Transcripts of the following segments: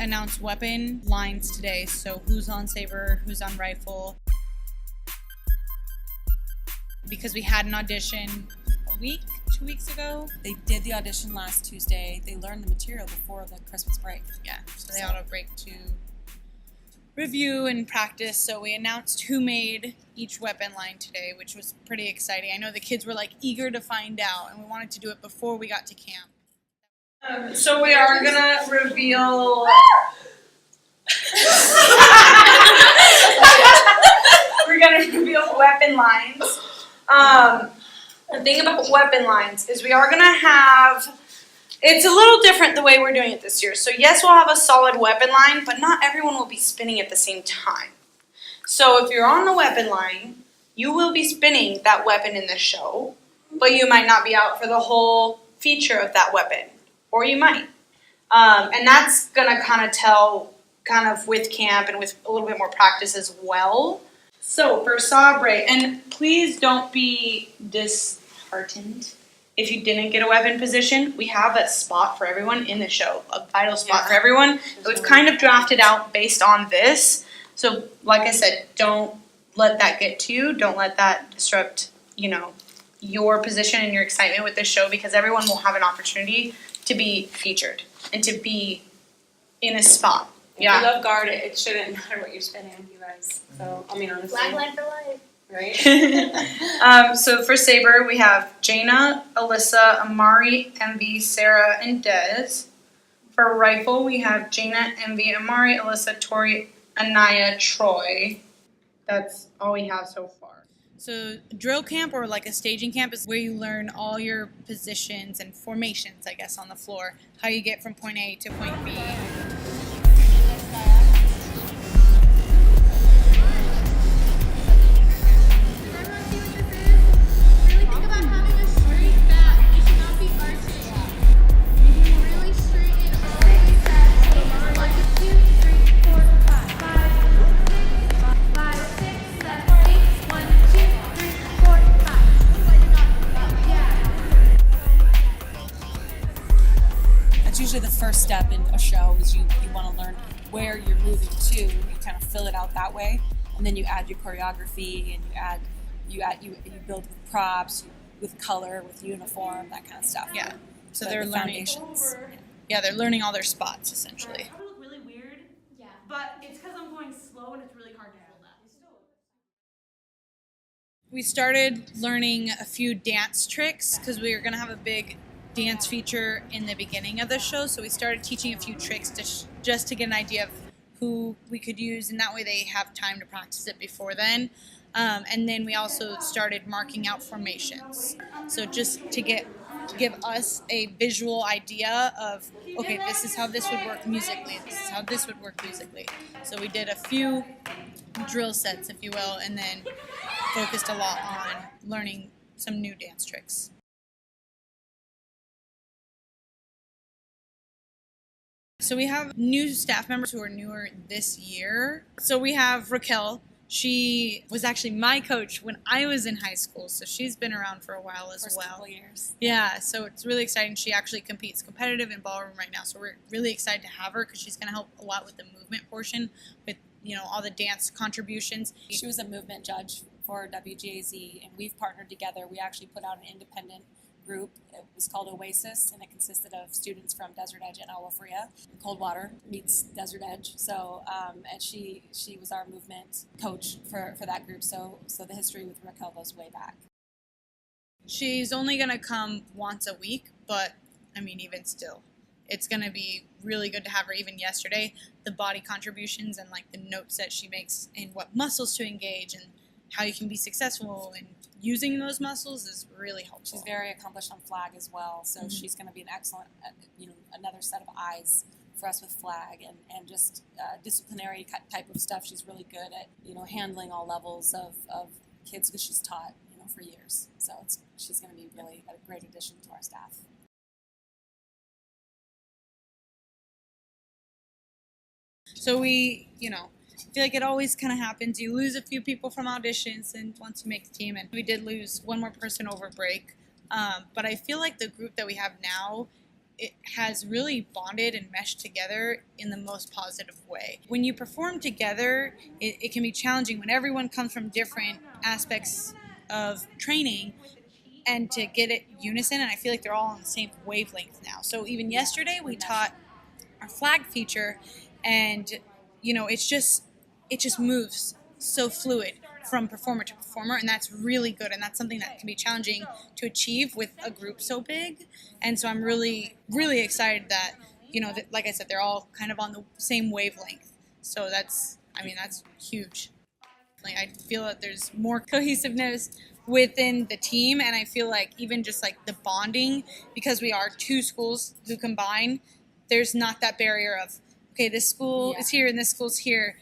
announced weapon lines today, so who's on saber, who's on rifle. Because we had an audition a week, 2 weeks ago. They did the audition last Tuesday. They learned the material before the Christmas break. Yeah, so they had a break to review and practice. So we announced who made each weapon line today, which was pretty exciting. I know the kids were like eager to find out, and we wanted to do it before we got to camp. So we are gonna reveal. We're gonna reveal weapon lines. The thing about weapon lines is we are gonna have. It's a little different the way we're doing it this year. So yes, we'll have a solid weapon line, but not everyone will be spinning at the same time. So if you're on the weapon line, you will be spinning that weapon in the show, but you might not be out for the whole feature of that weapon, or you might. And that's gonna kind of tell with camp and with a little bit more practice as well. So for sabre, and please don't be disheartened if you didn't get a weapon position. We have a spot for everyone in the show, a vital spot for everyone. We've kind of drafted out based on this. So like I said, don't let that get to you. Don't let that disrupt, your position and your excitement with this show, because everyone will have an opportunity to be featured and to be in a spot. Yeah. If you love guard, it shouldn't matter what you're spinning, you guys. So, honestly. Flag line for life. Right? So for saber, we have Jaina, Alyssa, Amari, Envy, Sarah, and Dez. For rifle, we have Jaina, Envy, Amari, Alyssa, Tori, Anaya, Troy. That's all we have so far. So drill camp, or like a staging camp, is where you learn all your positions and formations, I guess, on the floor. How you get from point A to point B. Usually the first step in a show is you want to learn where you're moving to. You kind of fill it out that way, and then you add your choreography, and you build with props, with color, with uniform, that kind of stuff. Yeah. So the they're learning. Foundations. Yeah, they're learning all their spots essentially. It probably look really weird. Yeah. But it's because I'm going slow and it's really hard to hold that. We started learning a few dance tricks because we were going to have a big dance feature in the beginning of the show, so we started teaching a few tricks just to get an idea of who we could use, and that way they have time to practice it before then. And then we also started marking out formations, so just to give us a visual idea of, okay, this is how this would work musically, this is how this would work musically. So we did a few drill sets, if you will, and then focused a lot on learning some new dance tricks. So we have new staff members who are newer this year. So we have Raquel. She was actually my coach when I was in high school, so she's been around for a while as well. Couple years. Yeah, so it's really exciting. She actually competes competitive in ballroom right now, so we're really excited to have her because she's going to help a lot with the movement portion, with all the dance contributions. She was a movement judge for WGAZ, and we've partnered together. We actually put out an independent group. It was called Oasis, and it consisted of students from Desert Edge and Agua Fria. Coldwater meets Desert Edge. So, and she was our movement coach for that group. So the history with Raquel goes way back. She's only going to come once a week, but even still, it's going to be really good to have her. Even yesterday, the body contributions and like the notes that she makes and what muscles to engage and how you can be successful in using those muscles is really helpful. She's very accomplished on flag as well, so she's going to be an excellent, another set of eyes for us with flag and just disciplinary type of stuff. She's really good at, handling all levels of kids because she's taught, for years. So she's going to be really a great addition to our staff. So we, I feel like it always kind of happens. You lose a few people from auditions, and once you make the team, and we did lose one more person over break. But I feel like the group that we have now it has really bonded and meshed together in the most positive way. When you perform together, it can be challenging when everyone comes from different aspects of training, and to get it unison, and I feel like they're all on the same wavelength now. So even yesterday we taught our flag feature, and it just moves so fluid from performer to performer, and that's really good, and that's something that can be challenging to achieve with a group so big. And so I'm really excited that that, like I said, they're all kind of on the same wavelength. So that's huge. Like, I feel that there's more cohesiveness within the team, and I feel like even just like the bonding, because we are two schools who combine, there's not that barrier of, okay, this school is here and this school's here.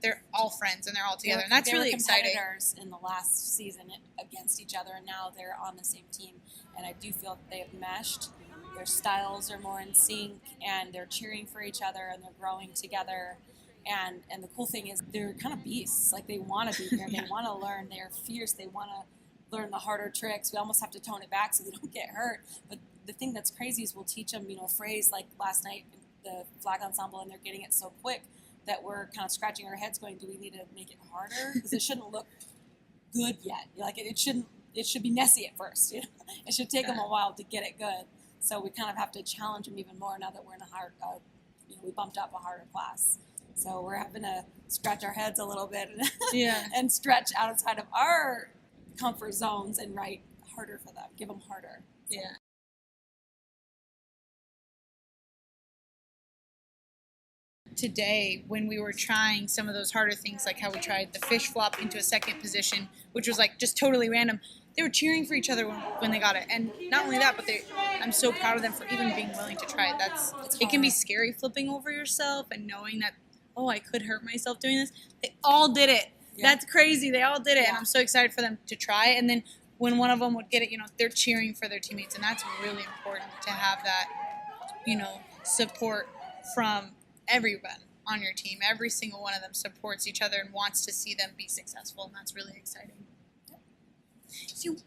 They're all friends and they're all together, and that's really exciting. Competitors in the last season against each other, and now they're on the same team, and I do feel that they have meshed. Their styles are more in sync, and they're cheering for each other, and they're growing together. And the cool thing is they're kind of beasts. Like, they want to be here. They want to learn. They're fierce. They want to learn the harder tricks. We almost have to tone it back so they don't get hurt. But the thing that's crazy is we'll teach them, a phrase like last night, the flag ensemble, and they're getting it so quick that we're kind of scratching our heads going, do we need to make it harder? Because it shouldn't look good yet. Like, it should be messy at first. It should take them a while to get it good. So we kind of have to challenge them even more now that we're in a hard, we bumped up a harder class. So we're having to scratch our heads a little bit and stretch outside of our comfort zones and write harder for them, give them harder. So. Yeah. Today, when we were trying some of those harder things, like how we tried the fish flop into a second position, which was like just totally random, they were cheering for each other when they got it. And not only that, but I'm so proud of them for even being willing to try it. It can be scary flipping over yourself and knowing that, oh, I could hurt myself doing this. They all did it. Yeah. That's crazy. They all did it. Yeah. And I'm so excited for them to try it. And then when one of them would get it, they're cheering for their teammates. And that's really important to have that, support from everyone on your team. Every single one of them supports each other and wants to see them be successful. And that's really exciting. So